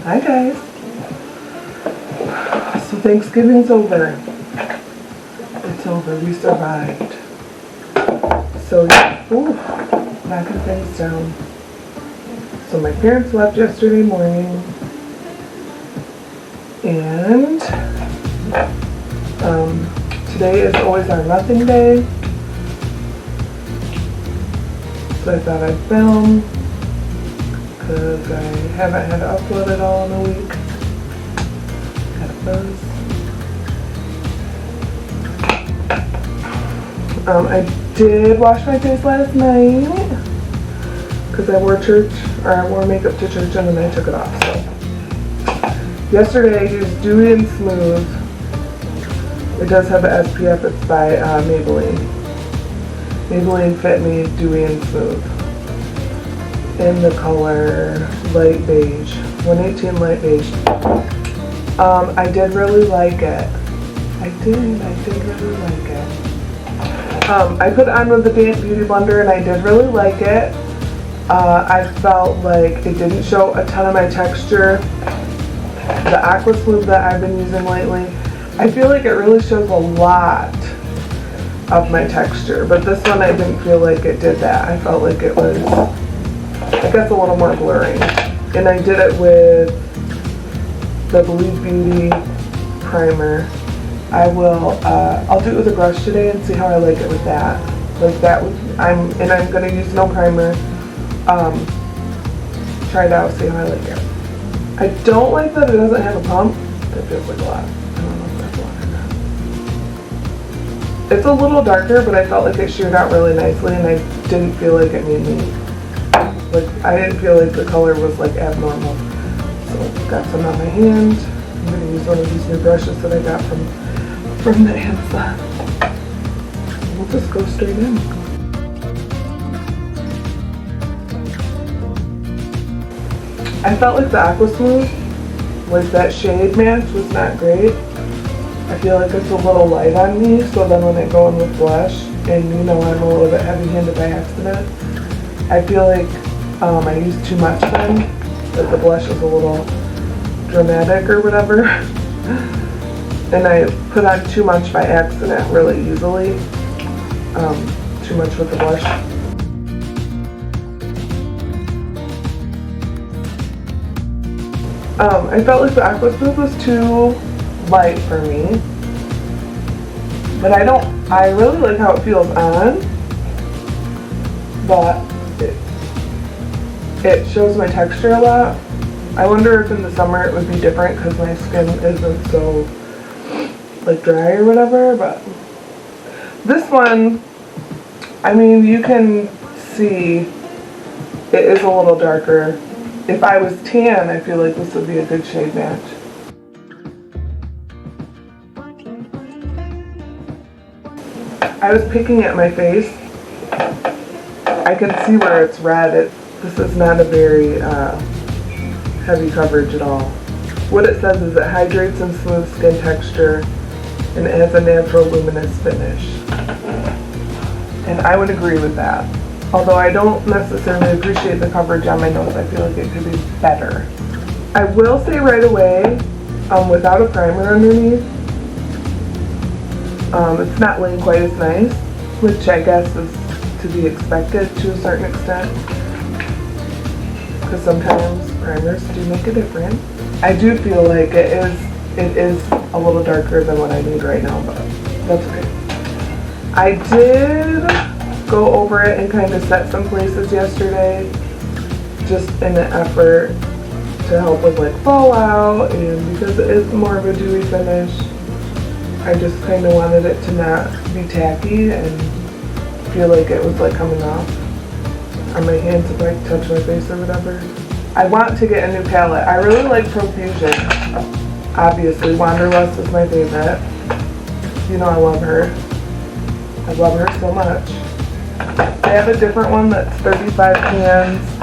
Hi guys. So Thanksgiving's over. It's over. We survived. So yeah, knocking things down. So my parents left yesterday morning, and today is always our nothing day. So I thought I'd film because I haven't had to upload it all in a week. Had a buzz. I did wash my face last night because I wore makeup to church and then I took it off. So yesterday I used Dewy and Smooth. It does have an SPF. It's by Maybelline. Maybelline Fit Me Dewy and Smooth in the color light beige, 118 light beige. I did really like it. I did really like it. I put it on with the Damp Beauty Blender and I did really like it. I felt like it didn't show a ton of my texture. The Aqua Smooth that I've been using lately, I feel like it really shows a lot of my texture, but this one I didn't feel like it did that. I felt like it was, I guess, a little more blurring. And I did it with the Believe Beauty primer. I'll do it with a brush today and see how I like it with that. Like that, I'm gonna use no primer. Try it out, see how I like it. I don't like that it doesn't have a pump. That feels like a lot. I don't know if that's a lot or not. It's a little darker, but I felt like it sheared out really nicely, and I didn't feel like it made me, like, I didn't feel like the color was like abnormal. So got some on my hand. I'm gonna use one of these new brushes that I got from the Amazon. We'll just go straight in. I felt like the Aqua Smooth, like that shade match was not great. I feel like it's a little light on me, so then when I go in with blush, and you know I'm a little bit heavy-handed by accident, I feel like I used too much then, that the blush is a little dramatic or whatever. And I put on too much by accident really easily. Too much with the blush. I felt like the Aqua Smooth was too light for me. But I really like how it feels on. But it shows my texture a lot. I wonder if in the summer it would be different because my skin isn't so like dry or whatever, but this one, I mean, you can see it is a little darker. If I was tan, I feel like this would be a good shade match. I was picking at my face. I can see where it's red. This is not a very heavy coverage at all. What it says is it hydrates and smooths skin texture and it has a natural luminous finish. And I would agree with that. Although I don't necessarily appreciate the coverage on my nose, I feel like it could be better. I will say right away, without a primer underneath, it's not laying quite as nice, which I guess is to be expected to a certain extent, because sometimes primers do make a difference. I do feel like it is a little darker than what I need right now, but that's okay. I did go over it and kind of set some places yesterday, just in an effort to help with like fallout, and because it is more of a dewy finish, I just kind of wanted it to not be tacky and feel like it was like coming off on my hands if I touch my face or whatever. I want to get a new palette. I really like Profusion. Obviously, Wanderlust is my favorite. You know I love her. I love her so much. They have a different one that's 35 pans.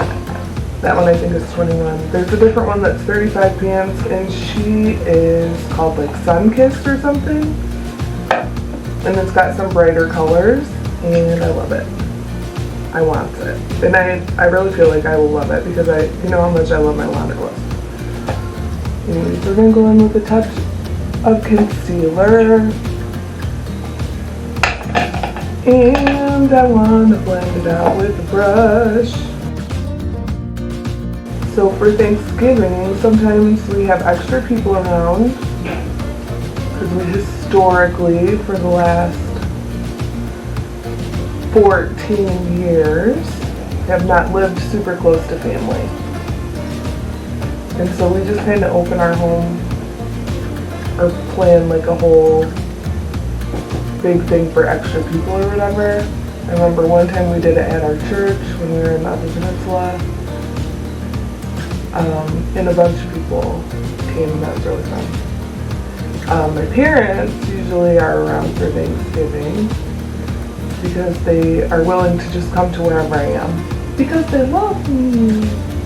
That one I think is 21. There's a different one that's 35 pans, and she is called like Sunkissed or something. And it's got some brighter colors, and I love it. I want it. And I really feel like I will love it because you know how much I love my lavender gloss. Anyways, we're going to go in with a touch of concealer. And I want to blend it out with a brush. So for Thanksgiving, sometimes we have extra people around because we historically, for the last 14 years, have not lived super close to family. And so we just kind of open our home or plan like a whole big thing for extra people or whatever. I remember one time we did it at our church when we were in the Upper Peninsula. And a bunch of people came and that was really fun. My parents usually are around for Thanksgiving because they are willing to just come to wherever I am because they love me.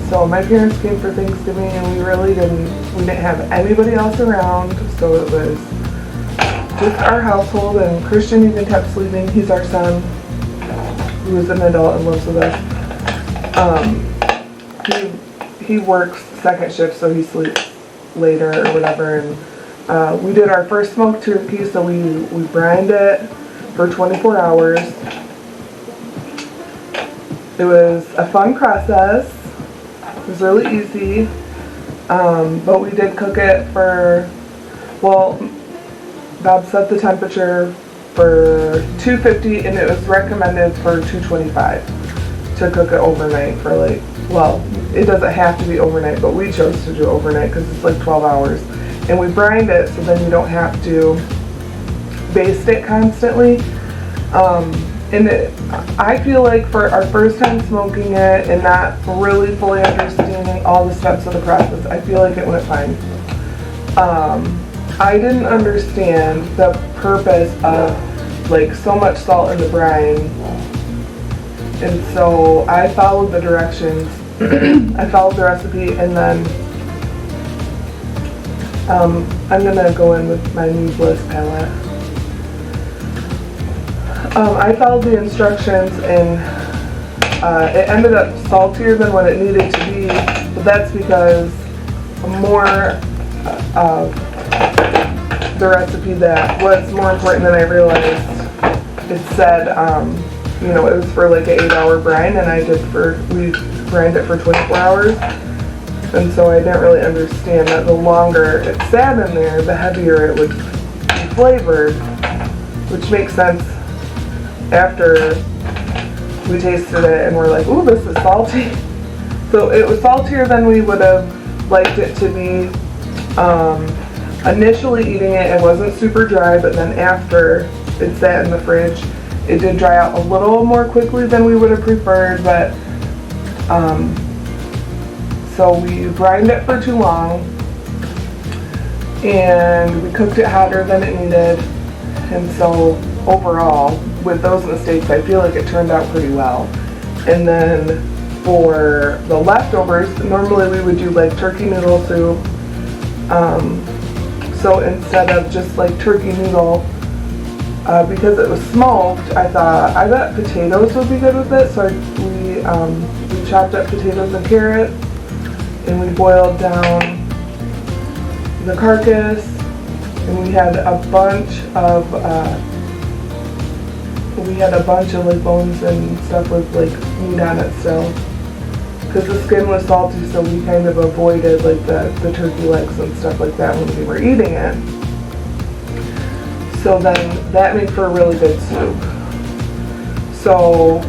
So my parents came for Thanksgiving and we didn't have anybody else around, so it was just our household, and Christian even kept sleeping. He's our son, who is an adult and lives with us. He works second shift, so he sleeps later or whatever. And we did our first smoked turkey, so we brined it for 24 hours. It was a fun process. It was really easy, but we did cook it for, well, Bob set the temperature for 250 and it was recommended for 225 to cook it overnight for like, well, it doesn't have to be overnight, but we chose to do overnight because it's like 12 hours. And we brined it so then you don't have to baste it constantly. I feel like for our first time smoking it and not really fully understanding all the steps of the process, I feel like it went fine. I didn't understand the purpose of like so much salt in the brine, and so I followed the directions. I followed the recipe, and then I'm gonna go in with my new Bliss palette. I followed the instructions, and it ended up saltier than what it needed to be, but that's because more the recipe that was more important than I realized. It said, you know, it was for like an 8-hour brine, and we brined it for 24 hours. And so I didn't really understand that the longer it sat in there, the heavier it would be flavored, which makes sense after we tasted it and we're like, ooh, this is salty. So it was saltier than we would have liked it to be. Initially eating it, it wasn't super dry, but then after it sat in the fridge, it did dry out a little more quickly than we would have preferred, but so we brined it for too long and we cooked it hotter than it needed, and so overall with those mistakes I feel like it turned out pretty well. And then for the leftovers, normally we would do like turkey noodle soup. So instead of just like turkey noodle, because it was smoked, I bet potatoes would be good with it. So we chopped up potatoes and carrots, and we boiled down the carcass, and we had a bunch of like bones and stuff with like meat on it still. Because the skin was salty, so we kind of avoided like the turkey legs and stuff like that when we were eating it. So then that made for a really good soup. So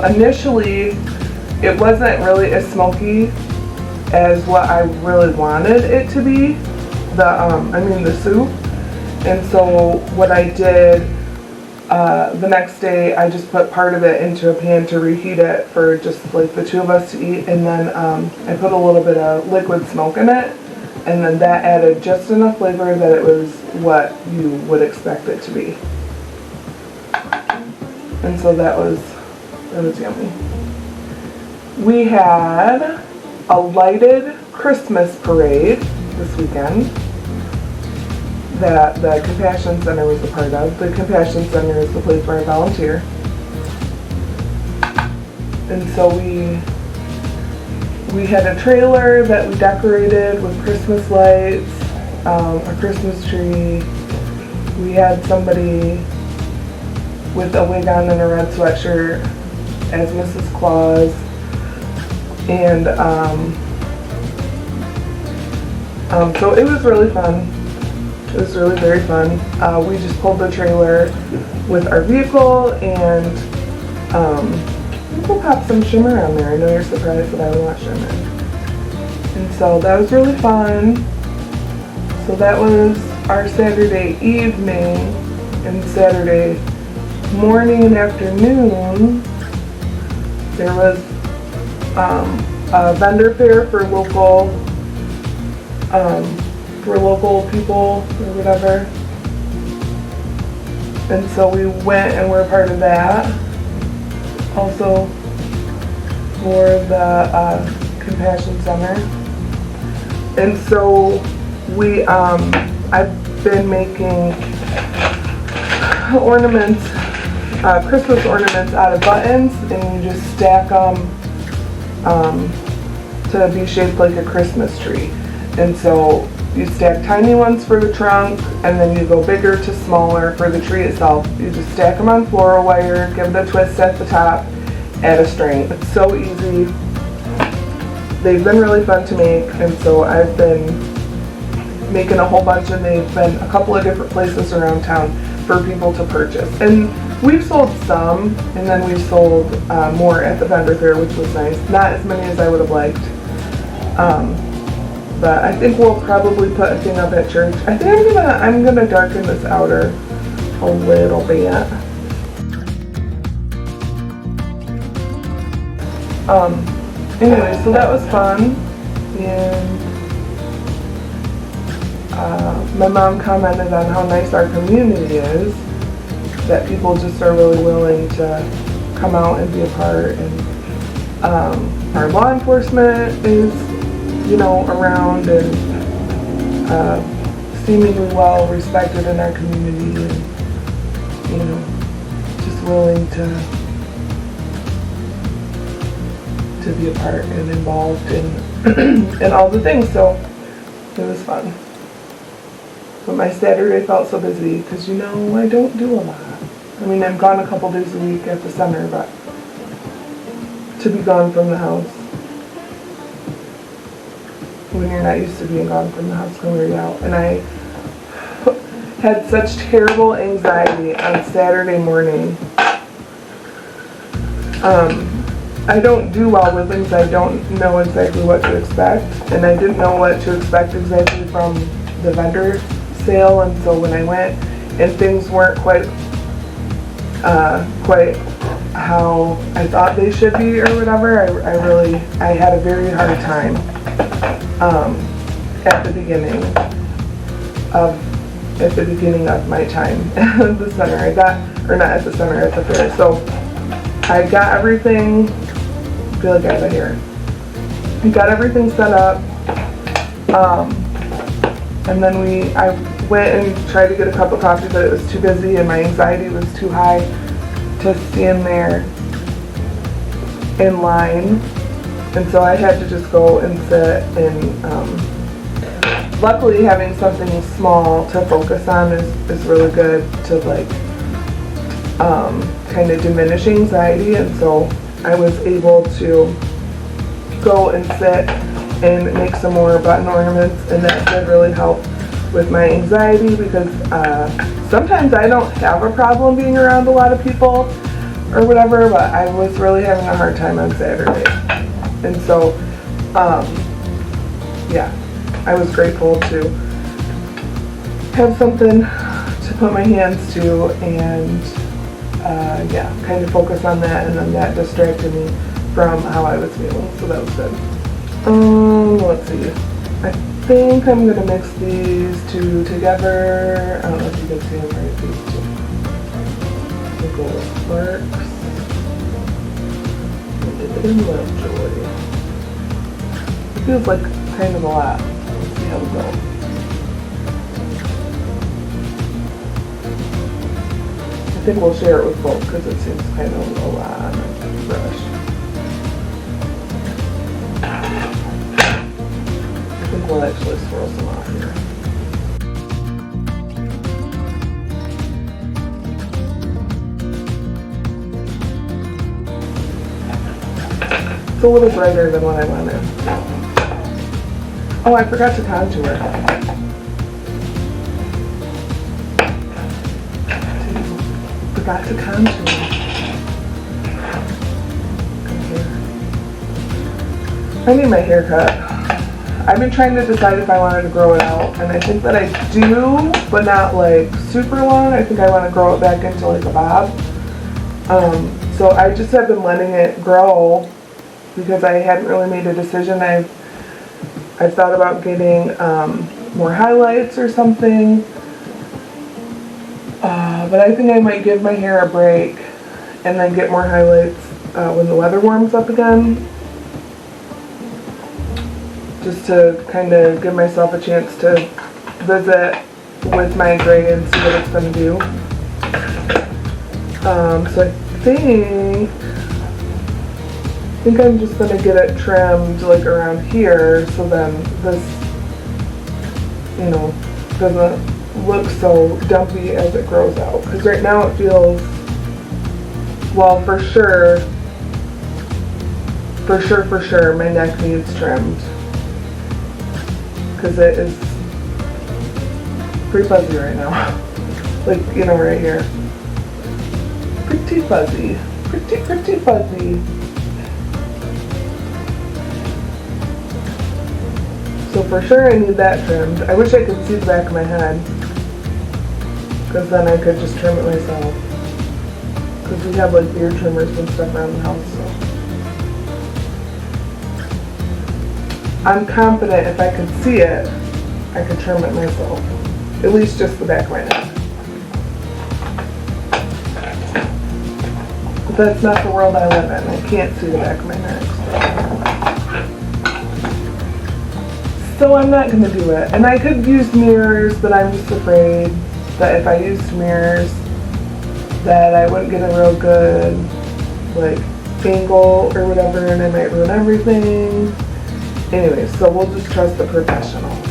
initially, it wasn't really as smoky as what I really wanted it to be. The soup. And so what I did the next day, I just put part of it into a pan to reheat it for just like the two of us to eat, and then I put a little bit of liquid smoke in it, and then that added just enough flavor that it was what you would expect it to be. And so that was yummy. We had a lighted Christmas parade this weekend that the Compassion Center was a part of. The Compassion Center is the place where I volunteer. And so we had a trailer that we decorated with Christmas lights, a Christmas tree. We had somebody with a wig on and a red sweatshirt as Mrs. Claus. And so it was really fun. It was really very fun. We just pulled the trailer with our vehicle, and we'll pop some shimmer on there. I know you're surprised that I would want shimmer. And so that was really fun. So that was our Saturday evening, and Saturday morning and afternoon there was a vendor fair for local people or whatever. And so we went and were a part of that. Also for the Compassion Center. And so I've been making ornaments, Christmas ornaments out of buttons, and you just stack them to be shaped like a Christmas tree. And so you stack tiny ones for the trunk, and then you go bigger to smaller for the tree itself. You just stack them on floral wire, give it a twist at the top, add a string. It's so easy. They've been really fun to make, and so I've been making a whole bunch, and they've been a couple of different places around town for people to purchase. And we've sold some, and then we've sold more at the vendor fair, which was nice. Not as many as I would have liked. But I think we'll probably put a thing up at church. I think I'm gonna darken this outer a little bit. Anyway, so that was fun, and my mom commented on how nice our community is, that people just are really willing to come out and be a part, and our law enforcement is, around and seemingly well respected in our community, and just willing to be a part and involved in all the things. So it was fun. But my Saturday felt so busy because I don't do a lot. I mean, I'm gone a couple days a week at the center, but to be gone from the house when you're not used to being gone from the house can wear you out. And I had such terrible anxiety on Saturday morning. I don't do well with things I don't know exactly what to expect, and I didn't know what to expect exactly from the vendor sale, and so when I went and things weren't quite how I thought they should be or whatever, I had a very hard time at the beginning of my time at the center. At the fair. So I got everything. I feel like I have a hair. I got everything set up, and then I went and tried to get a cup of coffee, but it was too busy and my anxiety was too high to stand there in line, and so I had to just go and sit. And luckily, having something small to focus on is really good to kind of diminish anxiety, and so I was able to go and sit and make some more button ornaments, and that did really help with my anxiety, because sometimes I don't have a problem being around a lot of people or whatever, but I was really having a hard time on Saturday. And so, I was grateful to have something to put my hands to, and kind of focus on that, and then that distracted me from how I was feeling, so that was good. Let's see. I think I'm going to mix these two together. I don't know if you can see them right, these two. We'll go with Sparks. And dip it in Lovejoy. It feels like kind of a lot. Let's see how we go. I think we'll share it with both because it seems kind of a lot on my brush. we'll actually swirl some off here. It's a little brighter than what I wanted. Oh, I forgot to contour. Forgot to contour. I need my hair cut. I've been trying to decide if I wanted to grow it out, and I think that I do, but not like super long. I think I want to grow it back into like a bob. So I just have been letting it grow because I hadn't really made a decision. I've thought about getting more highlights or something, but I think I might give my hair a break and then get more highlights when the weather warms up again, just to kind of give myself a chance to visit with my gray and see what it's going to do. So I think I'm just going to get it trimmed like around here, so then this, you know, doesn't look so dumpy as it grows out. Because right now it feels, well, for sure, my neck needs trimmed. Because it is pretty fuzzy right now. Like, you know, right here. Pretty fuzzy. Pretty fuzzy. So for sure I need that trimmed. I wish I could see the back of my head, because then I could just trim it myself. Because we have like beard trimmers and stuff around the house, so. I'm confident if I could see it, I could trim it myself. At least just the back of my neck. But that's not the world I live in. I can't see the back of my neck. So I'm not going to do it. And I could use mirrors, but I'm just afraid that if I used mirrors, that I wouldn't get a real good, like, angle or whatever, and I might ruin everything. Anyways, so we'll just trust the professionals.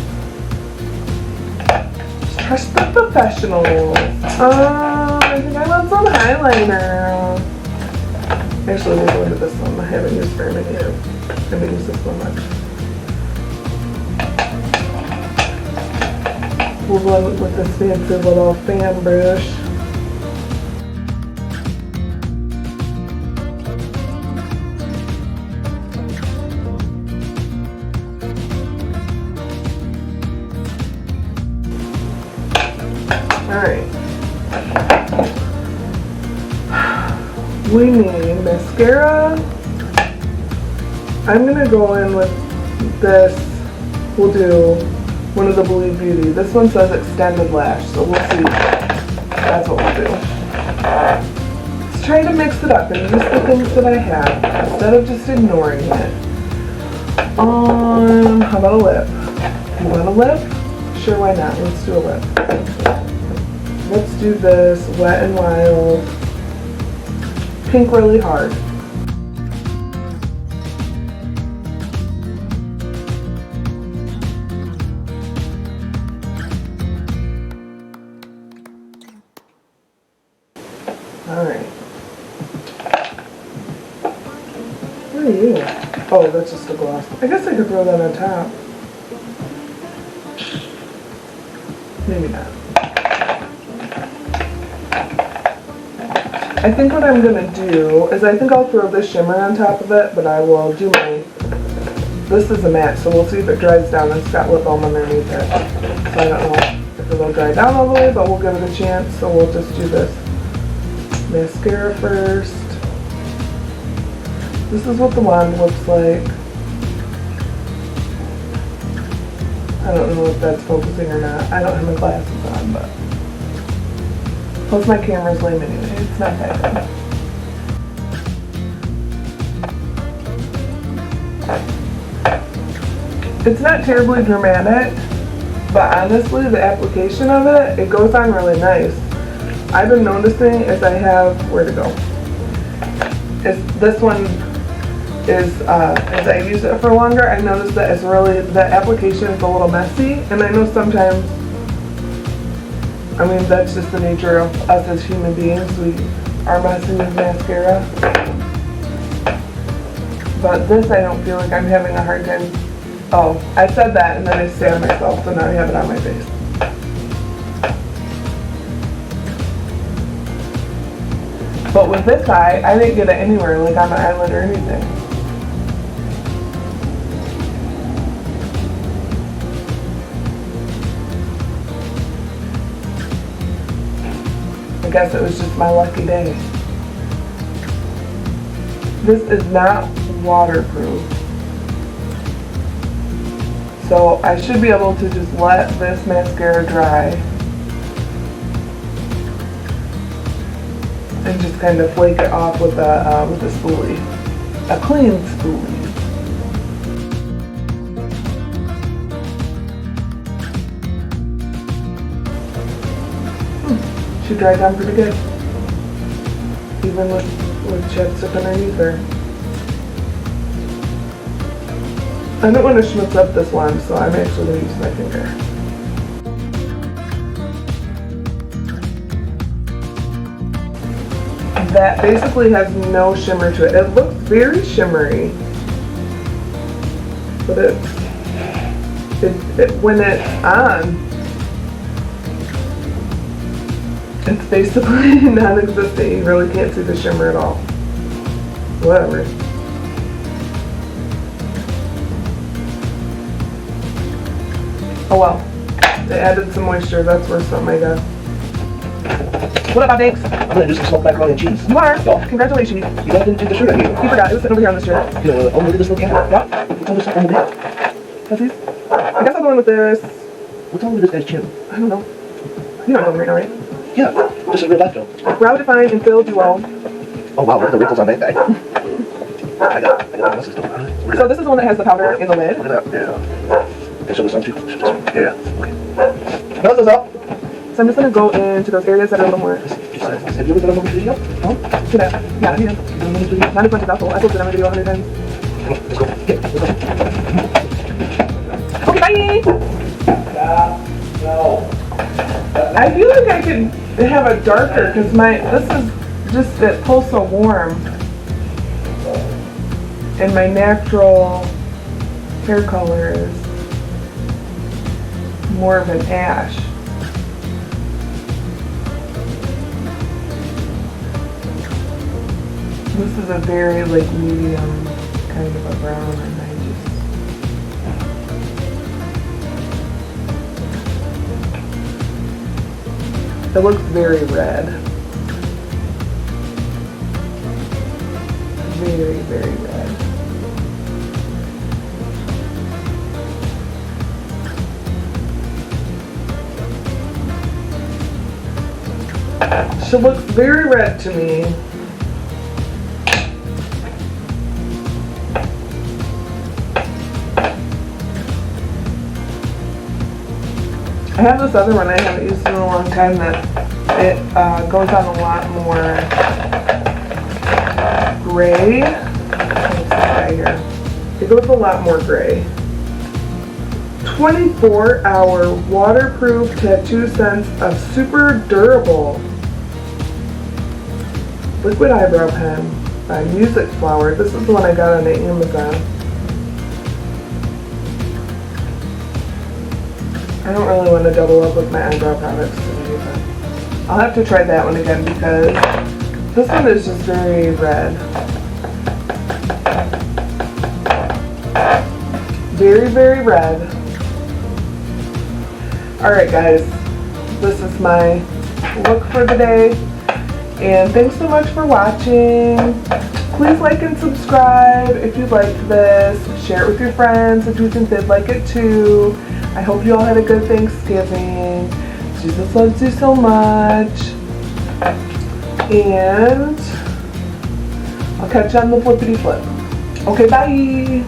Just trust the professionals. I think I want some highlighter. Actually, we'll go into this one. I haven't used very many yet. I haven't used this one much. We'll go with this fancy little fan brush. Alright. We need mascara. I'm going to go in with this. We'll do one of the Believe Beauty. This one says extended lash, so we'll see. That's what we'll do. Let's try to mix it up and use the things that I have instead of just ignoring it. How about a lip? You want a lip? Sure, why not? Let's do a lip. Let's do this Wet n Wild Pink Really Hard. Alright. What are you? Oh, that's just a gloss. I guess I could throw that on top. Maybe not. I think what I'm going to do is I think I'll throw this shimmer on top of it, but I will do my, this is a matte, so we'll see if it dries down. It's got lip balm underneath it. So I don't know if it'll dry down all the way, but we'll give it a chance. So we'll just do this mascara first. This is what the wand looks like. I don't know if that's focusing or not. I don't have my glasses on, but plus my camera's lame anyway. It's not that good. It's not terribly dramatic, but honestly, the application of it, it goes on really nice. I've been noticing as I have, where to go? Is this one is as I use it for longer, I notice that it's really, the application is a little messy, and I know sometimes, I mean, that's just the nature of us as human beings. We are messy with mascara. But this, I don't feel like I'm having a hard time. Oh, I said that and then I say on myself, so now I have it on my face. But with this eye, I didn't get it anywhere, like on the eyelid or anything. I guess it was just my lucky day. This is not waterproof. So I should be able to just let this mascara dry and just kind of flake it off with a spoolie, a clean spoolie. She dried down pretty good, even with chapstick underneath her. I don't want to schmutz up this one, so I'm actually going to use my finger. That basically has no shimmer to it. It looks very shimmery, but when it's on, it's basically non-existent. You really can't see the shimmer at all. Whatever. Oh well. It added some moisture. That's worth something, I guess. What up, Alex? I'm gonna do some smoked macaroni and cheese. You are? Yeah. Congratulations. You guys didn't take the shirt out here. You forgot. It was sitting over here on this chair. Oh, look at this little cat. Yeah. What's all this on the back? That's these. I guess I'll go in with this. What's all with this guy's chin? I don't know. You don't know them right now, right? Yeah, this is real life though. Brow define and fill duo. Oh wow, look at the wrinkles on that guy. I got this stuff. So this is the one that has the powder in the lid. Look at that, yeah. Okay, show this on too. Yeah, okay. How's this up? So I'm just going to go into those areas that are a little more... Have you ever done a movie video? Oh, to that. Yeah, I did. Not as much as Apple. I posted on my video 100 times. Let's go. Yeah, let's go. Okay, bye! No. I feel like I could have a darker, because this is just, it pulls so warm. And my natural hair color is more of an ash. This is a very like medium kind of a brown, and it looks very red. Very, very red. She looks very red to me. I have this other one I haven't used in a long time that it goes on a lot more gray. Let's see right here. It goes a lot more gray. 24-hour waterproof tattoo sense of super durable liquid eyebrow pen by Music Flower. This is the one I got on Amazon. I don't really want to double up with my eyebrow products today, but I'll have to try that one again because this one is just very red. Very, very red. Alright guys, this is my look for the day. And thanks so much for watching. Please like and subscribe if you liked this. Share it with your friends if you think they'd like it too. I hope you all had a good Thanksgiving. Jesus loves you so much. And I'll catch you on the flippity flip. Okay, bye.